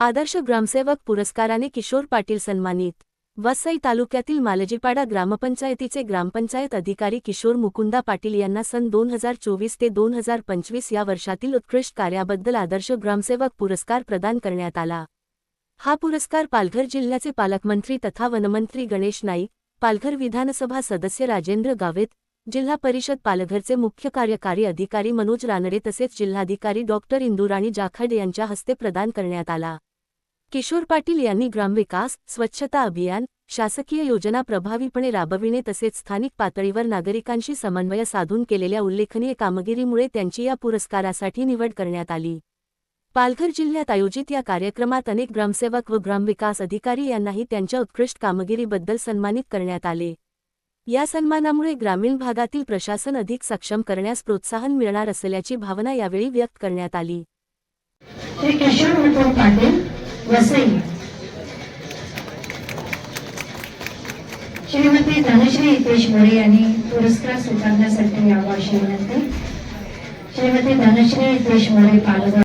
आदर्श ग्रामसेवक पुरस्काराने किशोर पाटील सन्मानित। वसई तालुक्यातील मालजीपाडा ग्रामपंचायतीचे ग्रामपंचायत अधिकारी किशोर मुकुंदा पाटील यांना सन 2024 ते 2025 या वर्षातील उत्कृष्ट कार्याबद्दल आदर्श ग्रामसेवक पुरस्कार प्रदान करण्यात आला। हा पुरस्कार पालघर जिल्ह्याचे पालकमंत्री तथा वनमंत्री गणेश नाईक, पालघर विधानसभा सदस्य राजेंद्र गावित, जिल्हा परिषद पालघरचे मुख्य कार्यकारी अधिकारी मनोज रानडे तसेच जिल्हाधिकारी डॉक्टर इंदुराणी जाखड यांच्या हस्ते प्रदान करण्यात आला। किशोर पाटील यांनी ग्रामविकास, स्वच्छता अभियान, शासकीय योजना प्रभावीपणे राबविणे तसेच स्थानिक पातळीवर नागरिकांशी समन्वय साधून केलेल्या उल्लेखनीय कामगिरीमुळे त्यांची या पुरस्कारासाठी निवड करण्यात आली। पालघर जिल्ह्यात आयोजित या कार्यक्रमात अनेक ग्रामसेवक व ग्रामविकास अधिकारी यांनाही त्यांच्या उत्कृष्ट कामगिरीबद्दल सन्मानित करण्यात आले। या सन्मानामुळे ग्रामीण भागातील प्रशासन अधिक सक्षम करण्यास प्रोत्साहन मिळणार असल्याची भावना यावेळी व्यक्त करण्यात आली। किशोर मुकुंद पाटील वसई, श्रीमती धनश्री हितेश मोरे यांनी पुरस्कार स्वीकारण्यासाठी यावं अशी विनंती। श्रीमती धनश्री हितेश मोरे, पालघर।